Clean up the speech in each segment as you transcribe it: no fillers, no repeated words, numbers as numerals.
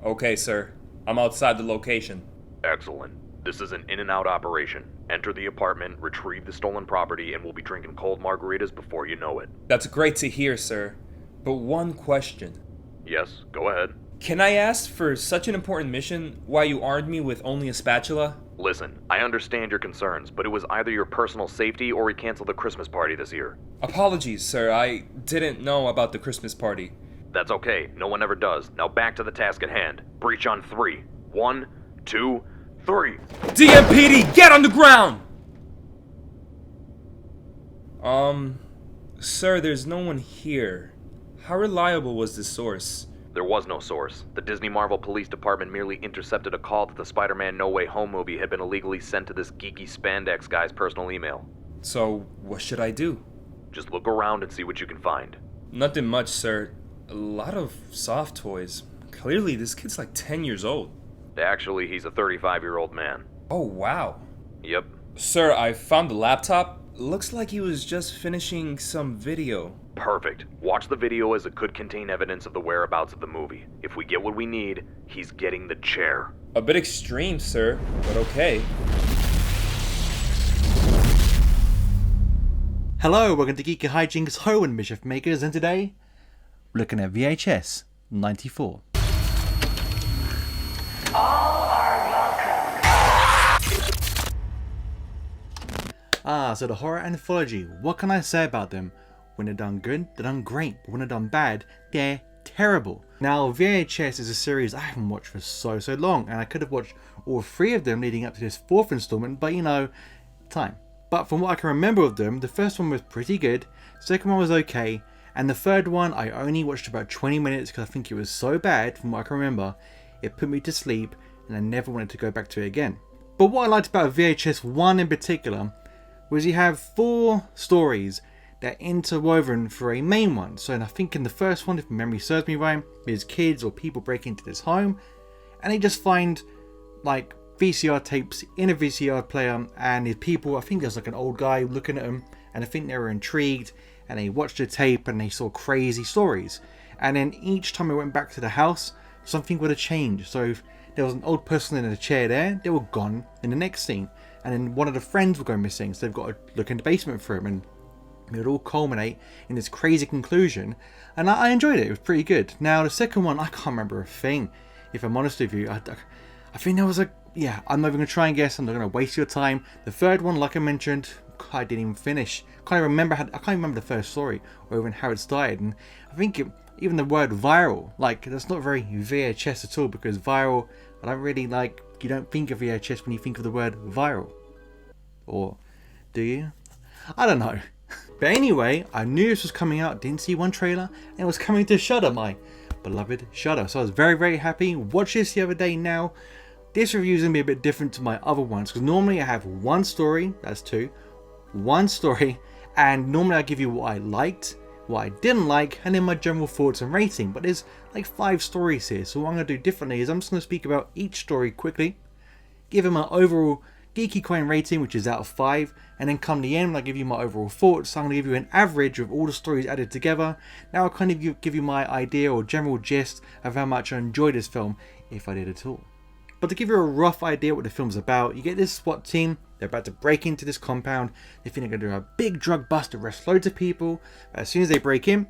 Okay, sir. I'm outside the location. Excellent. This is an in-and-out operation. Enter the apartment, retrieve the stolen property, and we'll be drinking cold margaritas before you know it. That's great to hear, sir. But one question. Yes, go ahead. Can I ask, for such an important mission, why you armed me with only a spatula? Listen, I understand your concerns, but it was either your personal safety or we canceled the Christmas party this year. Apologies, sir. I didn't know about the Christmas party. That's okay. No one ever does. Now back to the task at hand. Breach on 3. 1, 2, 3. DMPD, get on the ground! Sir, there's no one here. How reliable was this source? There was no source. The Disney Marvel Police Department merely intercepted a call that the Spider-Man No Way Home movie had been illegally sent to this geeky spandex guy's personal email. So, what should I do? Just look around and see what you can find. Nothing much, sir. A lot of soft toys. Clearly, this kid's like 10 years old. Actually, he's a 35-year-old man. Oh, wow. Yep. Sir, I found the laptop. Looks like he was just finishing some video. Perfect. Watch the video as it could contain evidence of the whereabouts of the movie. If we get what we need, he's getting the chair. A bit extreme, sir, but okay. Hello, welcome to GeekyHiJynx Ho and Mischief Makers, and today, we're looking at VHS 94. So the horror anthology, what can I say about them? When they're done good, they're done great, but when they're done bad, they're terrible. Now, VHS is a series I haven't watched for so long, and I could have watched all 3 of them leading up to this 4th installment, but you know, time. But from what I can remember of them, the first one was pretty good, second one was okay, and the third one I only watched about 20 minutes because I think it was so bad, from what I can remember, it put me to sleep and I never wanted to go back to it again. But what I liked about VHS 1 in particular was you have 4 stories that are interwoven for a main one. So I think in the first one, if memory serves me right, there's kids or people break into this home and they just find like VCR tapes in a VCR player, and there's people, I think there's like an old guy looking at them, and I think they were intrigued and they watched the tape and they saw crazy stories. And then each time I went back to the house, something would have changed. So if there was an old person in a chair there, they were gone in the next scene. And then one of the friends would go missing, so they've got to look in the basement for him, and it would all culminate in this crazy conclusion. And I enjoyed it. It was pretty good. Now the second one, I can't remember a thing, if I'm honest with you. I think there was a, yeah, I'm not even going to try and guess. I'm not going to waste your time. The third one, like I mentioned, I didn't even finish. I can't remember the first story or even how it started. And I think even the word viral, like, that's not very VHS at all, because viral, I don't really like, you don't think of VHS when you think of the word viral. Or do you? I don't know. But anyway, I knew this was coming out, didn't see one trailer, and it was coming to Shudder, my beloved Shudder. So I was very happy. Watched this the other day. Now, this review is going to be a bit different to my other ones, because normally I have one story, that's 2, one story, and normally I give you what I liked, what I didn't like, and then my general thoughts and rating. But there's like 5 stories here, so what I'm going to do differently is I'm just going to speak about each story quickly, give it my overall geeky coin rating, which is out of 5, and then come the end when I give you my overall thoughts. So I'm going to give you an average of all the stories added together. Now I'll kind of give you my idea or general gist of how much I enjoyed this film, if I did at all. But to give you a rough idea what the film's about, you get this SWAT team. They're about to break into this compound. They think they're going to do a big drug bust, arrest loads of people. But as soon as they break in,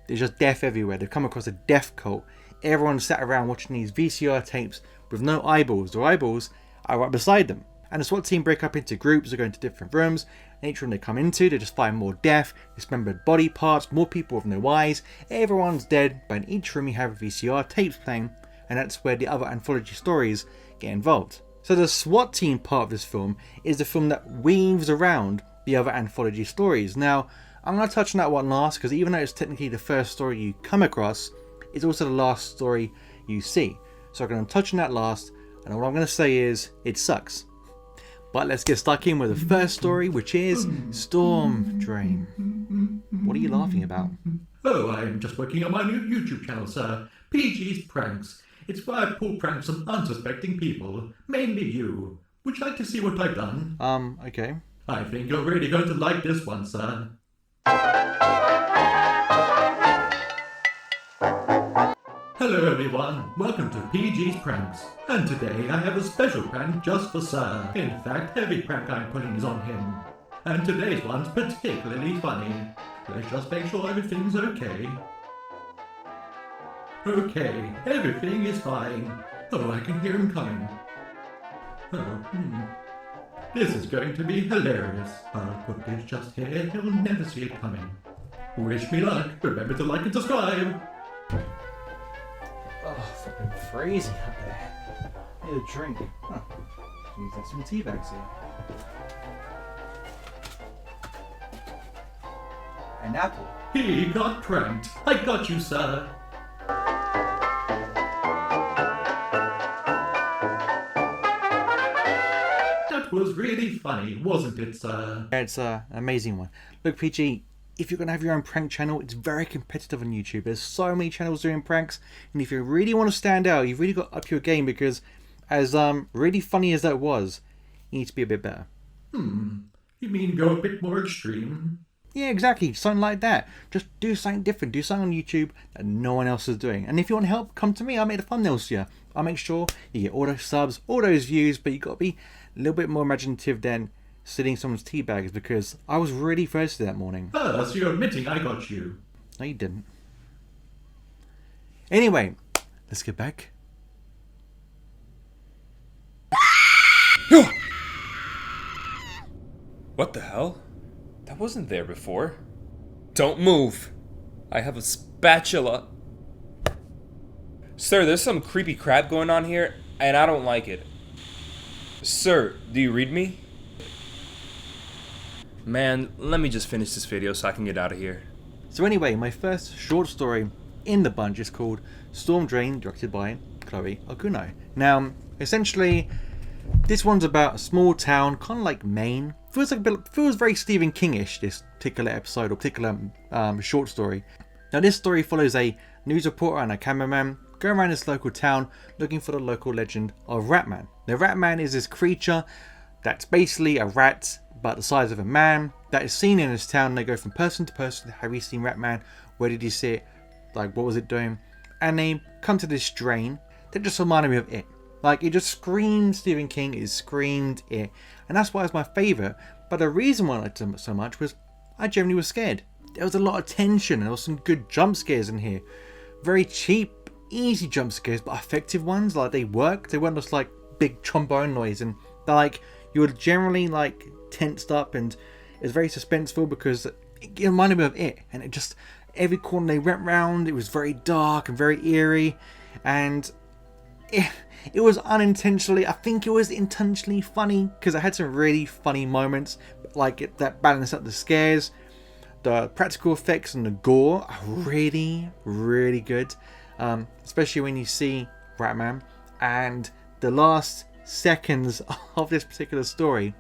there's just death everywhere. They've come across a death cult. Everyone sat around watching these VCR tapes with no eyeballs. Their eyeballs are right beside them. And the SWAT team break up into groups. They go into different rooms. And each room they come into, they just find more death, dismembered body parts, more people with no eyes. Everyone's dead, but in each room you have VCR tapes playing, and that's where the other anthology stories get involved. So the SWAT team part of this film is the film that weaves around the other anthology stories. Now, I'm going to touch on that one last, because even though it's technically the first story you come across, it's also the last story you see. So I'm going to touch on that last, and all I'm going to say is, it sucks. But let's get stuck in with the first story, which is Storm Drain. What are you laughing about? Oh, I'm just working on my new YouTube channel, sir. PG's Pranks. It's where I pull pranks on unsuspecting people, mainly you. Would you like to see what I've done? Okay. I think you're really going to like this one, sir. Hello everyone, welcome to PG's Pranks. And today I have a special prank just for Sir. In fact, every prank I'm putting is on him. And today's one's particularly funny. Let's just make sure everything's okay. Okay, everything is fine. Oh, I can hear him coming. This is going to be hilarious. I'll put this just here, he'll never see it coming. Wish me luck, remember to like and subscribe. Oh, fucking freezing up there. I need a drink. Huh. Use some tea bags here. An apple. He got pranked. I got you, Sir. That was really funny, wasn't it, Sir? Yeah, it's an amazing one. Look, PG, if you're going to have your own prank channel, it's very competitive on YouTube. There's so many channels doing pranks, and if you really want to stand out, you've really got to up your game, because as really funny as that was, you need to be a bit better. You mean go a bit more extreme? Yeah, exactly. Something like that. Just do something different. Do something on YouTube that no one else is doing. And if you want help, come to me. I'll make the thumbnails for you. I'll make sure you get all those subs, all those views, but you got to be a little bit more imaginative than sitting someone's tea bags, because I was really thirsty that morning. So you're admitting I got you. No, you didn't. Anyway, let's get back. What the hell? That wasn't there before. Don't move. I have a spatula. Sir, there's some creepy crap going on here, and I don't like it. Sir, do you read me? Man, let me just finish this video so I can get out of here. So anyway, my first short story in the bunch is called Storm Drain, directed by Chloe Okuno. Now, essentially, this one's about a small town, kind of like Maine. Feels very Stephen King-ish, this particular episode or particular short story. Now, this story follows a news reporter and a cameraman going around this local town looking for the local legend of Ratman. Now, Ratman is this creature that's basically a rat about the size of a man that is seen in this town. They go from person to person. Have you seen Ratman? Where did you see it? Like, what was it doing? And they come to this drain that just reminded me of It. Like, it just screamed Stephen King. It screamed It. And that's why it's my favourite. But the reason why I liked it so much was I genuinely was scared. There was a lot of tension. And there was some good jump scares in here. Very cheap, easy jump scares, but effective ones. Like, they worked. They weren't just like big trombone noise. And they're like, you were generally like tensed up, and it was very suspenseful because it reminded me of It. And it just, every corner they went round, it was very dark and very eerie. And it was unintentionally, I think it was intentionally funny, because I had some really funny moments, like that balanced out the scares. The practical effects and the gore are really, really good, especially when you see Ratman. And the last seconds of this particular story,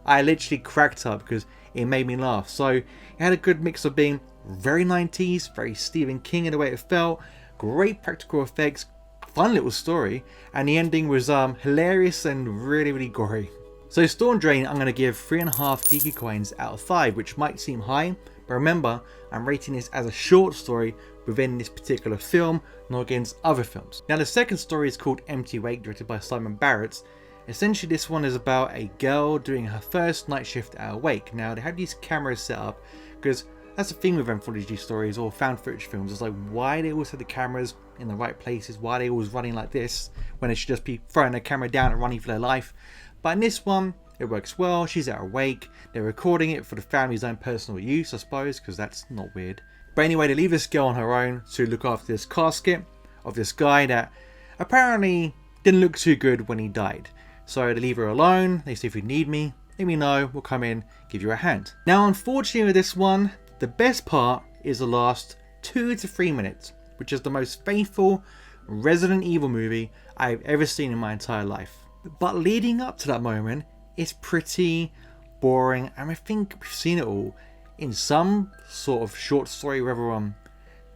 I literally cracked up because it made me laugh. So it had a good mix of being very 90s, very Stephen King in the way it felt, great practical effects, fun little story, and the ending was hilarious and really, really gory. So Storm Drain, I'm going to give 3.5 geeky coins out of 5, which might seem high, but remember, I'm rating this as a short story within this particular film, not against other films. Now, the second story is called Empty Wake, directed by Simon Barrett. Essentially, this one is about a girl doing her first night shift at a wake. Now, they have these cameras set up because that's the thing with anthology stories or found footage films. It's like, why they always have the cameras in the right places? Why they always running like this when they should just be throwing their camera down and running for their life? But in this one, it works well. She's at a wake. They're recording it for the family's own personal use, I suppose, because that's not weird. But anyway, they leave this girl on her own to look after this casket of this guy that apparently didn't look too good when he died. So they leave her alone. They say, if you need me, let me know. We'll come in, give you a hand. Now, unfortunately with this one, the best part is the last 2 to 3 minutes, which is the most faithful Resident Evil movie I've ever seen in my entire life. But leading up to that moment, it's pretty boring, and I think we've seen it all in some sort of short story, whether on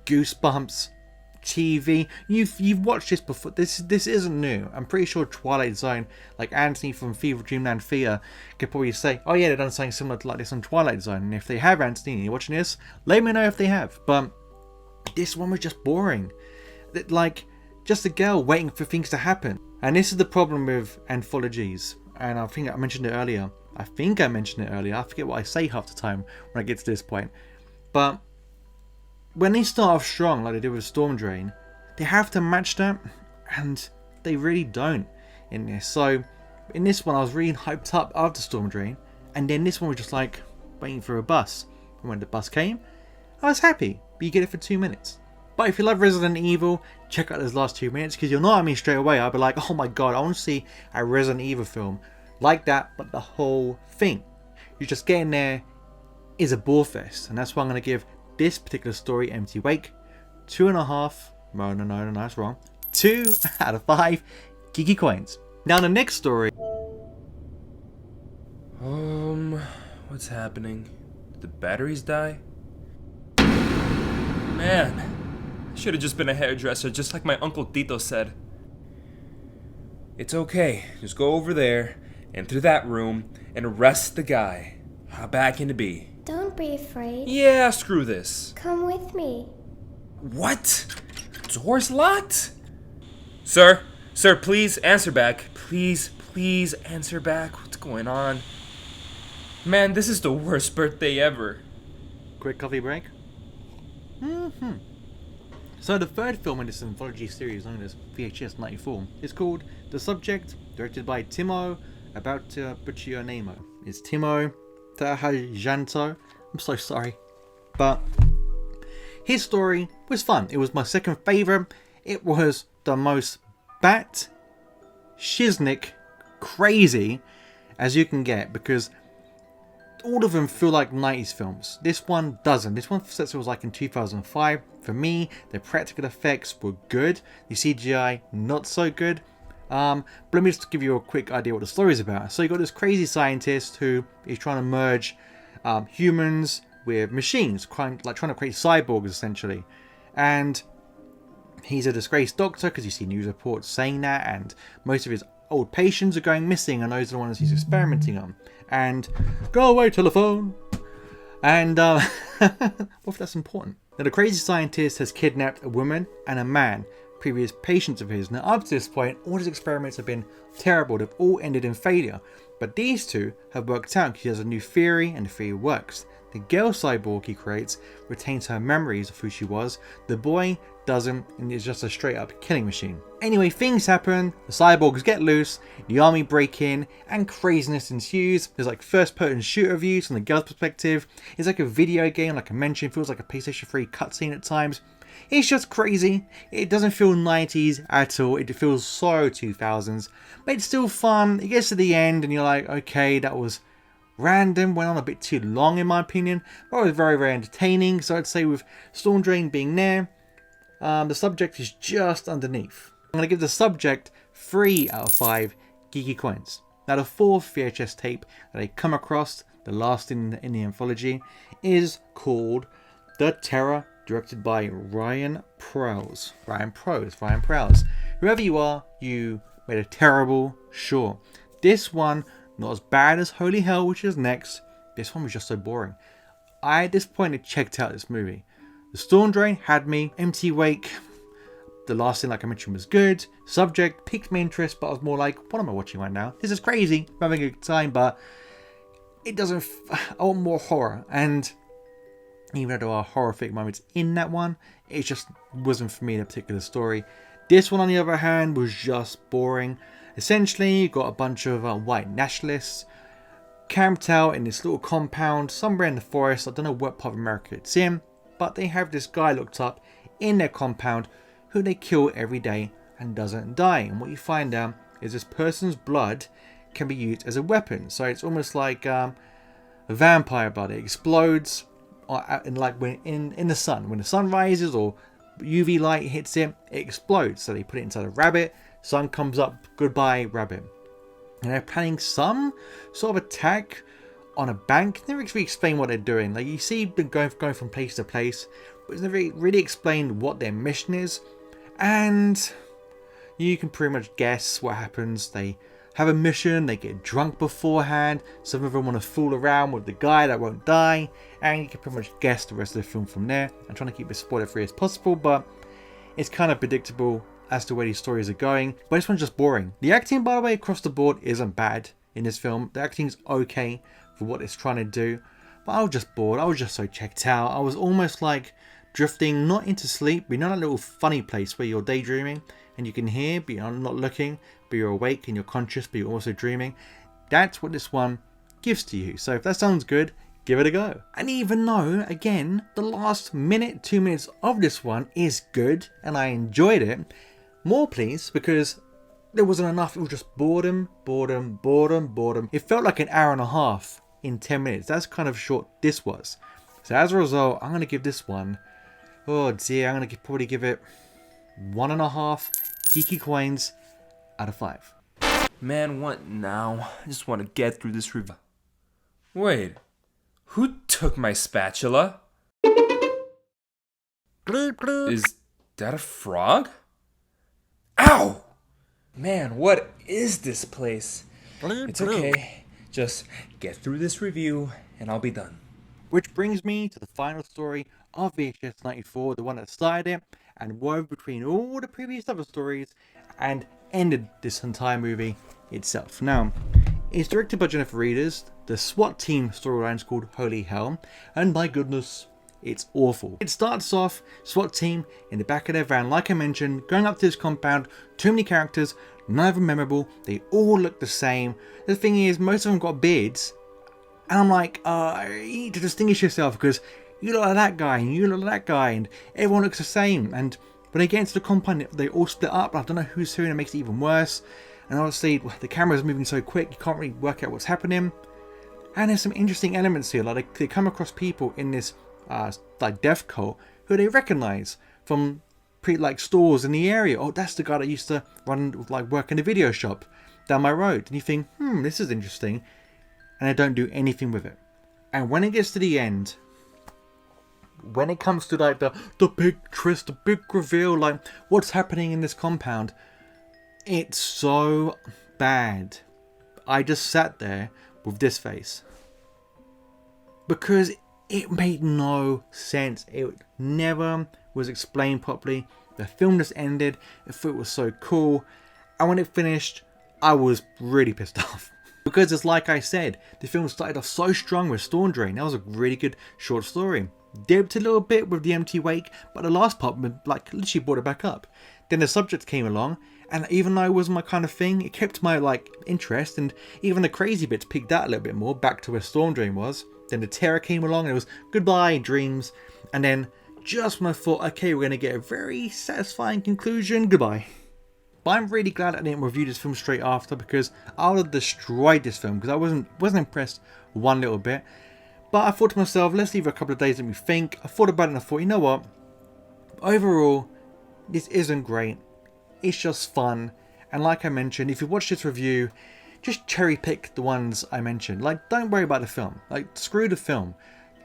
Goosebumps, TV. You've watched this before. This isn't new. I'm pretty sure Twilight Zone, like Anthony from Fever Dreamland Theatre, could probably say, oh yeah, they've done something similar to like this on Twilight Zone. And if they have, Anthony, and you're watching this, let me know if they have. But this one was just boring. Like, just a girl waiting for things to happen. And this is the problem with anthologies. And I think I mentioned it earlier. I forget what I say half the time when I get to this point. But when they start off strong, like they did with Storm Drain, they have to match that. And they really don't in this. So in this one, I was really hyped up after Storm Drain. And then this one was just like waiting for a bus. And when the bus came, I was happy. But you get it for 2 minutes. But if you love Resident Evil, check out those last 2 minutes, because you'll know what I mean straight away. I'll be like, oh my god, I want to see a Resident Evil film like that, but the whole thing. You just get in there is a bore fest, and that's why I'm going to give this particular story, Empty Wake, 2.5. No, that's wrong. 2 out of 5 Geeky coins. Now the next story. What's happening? Did the batteries die? Man. Should have just been a hairdresser, just like my Uncle Tito said. It's okay. Just go over there, and through that room, and arrest the guy. How bad can it be? Don't be afraid. Yeah, screw this. Come with me. What? Door's locked? Sir, please answer back. Please answer back. What's going on? Man, this is the worst birthday ever. Quick coffee break. So the third film in this anthology series, known as VHS 94, is called The Subject, directed by Timo, about to butcher your name. It's Timo Tahajanto. I'm so sorry. But his story was fun. It was my second favourite. It was the most bat shiznick crazy as you can get, because all of them feel like 90s films. This one doesn't. This one says it was like in 2005. For me, the practical effects were good. The CGI, not so good. But let me just give you a quick idea what the story is about. So you got this crazy scientist who is trying to merge humans with machines, trying to create cyborgs essentially. And he's a disgraced doctor, because you see news reports saying that, and most of his old patients are going missing, and those are the ones he's experimenting on. And go away, telephone. And what if that's important? Now the crazy scientist has kidnapped a woman and a man, previous patients of his. Now up to this point, all his experiments have been terrible. They've all ended in failure. But these two have worked out because he has a new theory, and the theory works. The girl cyborg he creates retains her memories of who she was. The boy doesn't, and is just a straight up killing machine. Anyway, things happen, the cyborgs get loose, the army break in, and craziness ensues. There's like first person shooter views from the girl's perspective. It's like a video game, like I mentioned, feels like a PlayStation 3 cutscene at times. It's just crazy. It doesn't feel 90s at all. It feels so 2000s, but it's still fun. It gets to the end and you're like, okay, that was random, went on a bit too long in my opinion, but it was very, very entertaining. So I'd say with Storm Drain being there, the subject is just underneath. I'm going to give the subject 3 out of 5 Geeky coins. Now the fourth VHS tape that I come across, the last in the anthology, is called The Terror, directed by Ryan Prowse. Whoever you are, you made a terrible sure. This one, not as bad as Holy Hell, which is next. This one was just so boring. I at this point had checked out this movie. The Storm Drain had me. Empty Wake, the last thing like I mentioned, was good. Subject piqued my interest, but I was more like, what am I watching right now? This is crazy. I'm having a good time, but it doesn't. I want more horror. And even though there are horrific moments in that one, it just wasn't for me, the particular story. This one, on the other hand, was just boring. Essentially, you got a bunch of white nationalists camped out in this little compound somewhere in the forest. I don't know what part of America it's in, but they have this guy looked up in their compound who they kill every day and doesn't die. And what you find out is this person's blood can be used as a weapon. So it's almost like a vampire blood. It explodes in the sun. When the sun rises or UV light hits it, it explodes. So they put it inside a rabbit. Sun comes up, goodbye rabbit. And they're planning some sort of attack on a bank. Never really explain what they're doing. Like you see them going from place to place, but it's never really explained what their mission is. And you can pretty much guess what happens. They have a mission, they get drunk beforehand, some of them want to fool around with the guy that won't die, and you can pretty much guess the rest of the film from there. I'm trying to keep it spoiler free as possible, but It's kind of predictable as to where these stories are going, but this one's just boring. The acting, by the way, across the board isn't bad in this film. The acting's okay for what it's trying to do, but I was just bored. I was just so checked out. I was almost like drifting, not into sleep, but you know that little funny place where you're daydreaming and you can hear, but you're not looking, but you're awake and you're conscious, but you're also dreaming. That's what this one gives to you. So if that sounds good, give it a go. And even though, again, the last minute, 2 minutes of this one is good and I enjoyed it, more please, because there wasn't enough. It was just boredom, boredom, boredom, boredom. It felt like an hour and a half in 10 minutes. That's kind of short this was. So as a result, I'm going to give this one, oh dear, I'm going to probably give it 1.5 geeky coins out of 5. Man, what now? I just want to get through this review. Wait, who took my spatula? Is that a frog? Ow! Man, what is this place? It's okay. Just get through this review and I'll be done. Which brings me to the final story of VHS 94, the one that started it and wove between all the previous other stories and ended this entire movie itself. Now, it's directed by Jennifer Reeders. The SWAT team storyline is called Holy Hell, and my goodness, it's awful. It starts off, SWAT team in the back of their van, like I mentioned, going up to this compound, too many characters, none of them memorable, they all look the same. The thing is, most of them got beards, and I'm like, you need to distinguish yourself because you look like that guy, and you look like that guy, and everyone looks the same. And when they get into the compound, they all split up, I don't know who's who, and it makes it even worse. And honestly, the camera's moving so quick, you can't really work out what's happening. And there's some interesting elements here, like they come across people in this like death cult who they recognize from stores in the area. Oh, that's the guy that used to work in a video shop down my road. And you think, this is interesting. And they don't do anything with it. And when it gets to the end, when it comes to the big twist, the big reveal, like what's happening in this compound, it's so bad. I just sat there with this face. Because it made no sense. It never was explained properly. The film just ended. I thought it was so cool. And when it finished, I was really pissed off. Because it's like I said, the film started off so strong with Storm Drain. That was a really good short story. Dipped a little bit with the empty wake, but the last part literally brought it back up. Then the subject came along, and even though it wasn't my kind of thing, it kept my interest, and even the crazy bits peaked out a little bit more, back to where Storm Drain was. Then the terror came along, and it was goodbye dreams, and then just when I thought, okay, we're going to get a very satisfying conclusion, goodbye. But I'm really glad I didn't review this film straight after, because I would have destroyed this film, because I wasn't impressed one little bit. But I thought to myself, let's leave a couple of days, let me think. I thought about it and I thought, you know what? Overall, this isn't great. It's just fun. And like I mentioned, if you watch this review, just cherry pick the ones I mentioned. Don't worry about the film. Screw the film.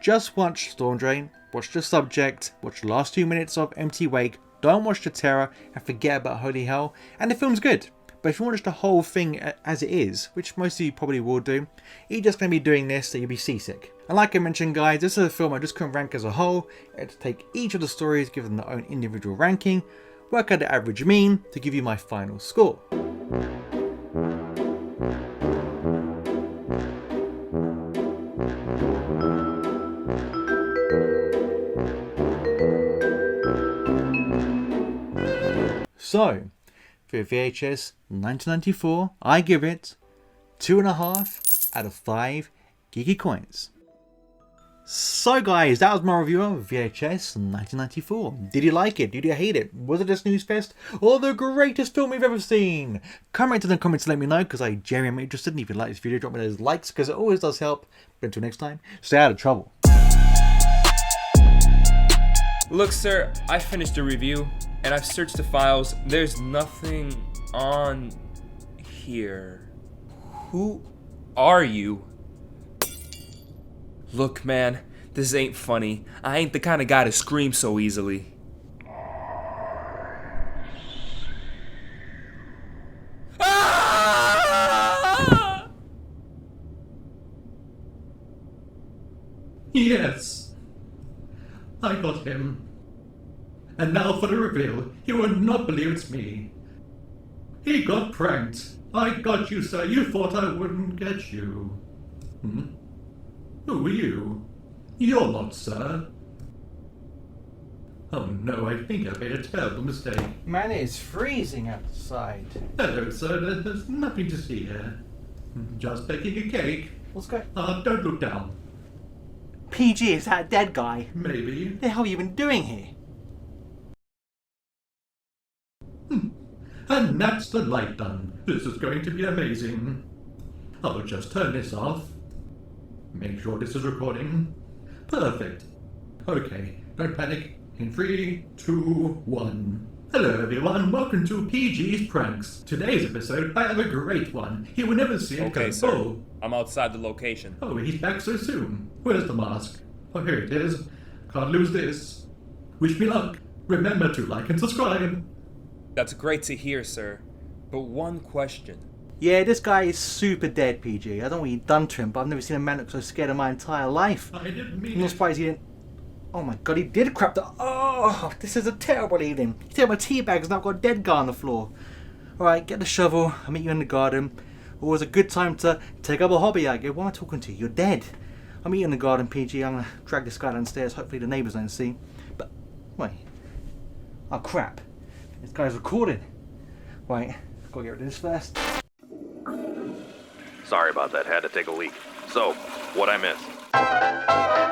Just watch Storm Drain, watch the subject, watch the last 2 minutes of Empty Wake, don't watch the terror, and forget about Holy Hell, and the film's good. But if you watch the whole thing as it is, which most of you probably will do, you're just going to be doing this, so you'll be seasick. And like I mentioned, guys, this is a film I just couldn't rank as a whole. I had to take each of the stories, give them their own individual ranking, work out the average mean to give you my final score. So, for VHS 1994, I give it 2.5 out of 5 geeky coins. So guys, that was my review of VHS 1994. Did you like it? Did you hate it? Was it a snooze fest? Or the greatest film you've ever seen? Comment in the comments to let me know, because I genuinely am interested. And if you like this video, drop me those likes, because it always does help. But until next time, stay out of trouble. Look, sir, I finished the review, and I've searched the files. There's nothing on here. Who are you? Look, man, this ain't funny. I ain't the kind of guy to scream so easily. Ah! Yes. I got him. And now for the reveal. You will not believe it's me. He got pranked. I got you, sir. You thought I wouldn't get you. Who are you? You're not, sir. Oh no, I think I made a terrible mistake. Man, it is freezing outside. Hello, sir. There's nothing to see here. Just baking a cake. What's going? Don't look down. PG, is that a dead guy? Maybe. What the hell have you been doing here? And that's the light done. This is going to be amazing. I'll just turn this off. Make sure this is recording. Perfect. Okay, don't panic. In 3, 2, 1. Hello everyone, welcome to PG's Pranks. Today's episode, I have a great one. You will never see it Okay, go, sir. oh. I'm outside the location. Oh, he's back so soon. Where's the mask? Oh, here it is. Can't lose this. Wish me luck. Remember to like and subscribe. That's great to hear, sir. But one question. Yeah, this guy is super dead, PG. I don't know what you've done to him, but I've never seen a man look so scared in my entire life. I didn't I'm mean not it. surprised he didn't... Oh my god, he did crap the... Oh, this is a terrible evening. He's taking my tea bags and I've got a dead guy on the floor. Alright, get the shovel. I'll meet you in the garden. Always a good time to take up a hobby, I guess. What am I talking to? You're dead. I'll meet you in the garden, PG. I'm going to drag this guy downstairs. Hopefully the neighbours don't see. But, wait. Oh, crap. This guy's recording. Wait, I've got to get rid of this first. Sorry about that, had to take a leak. So, what'd I miss?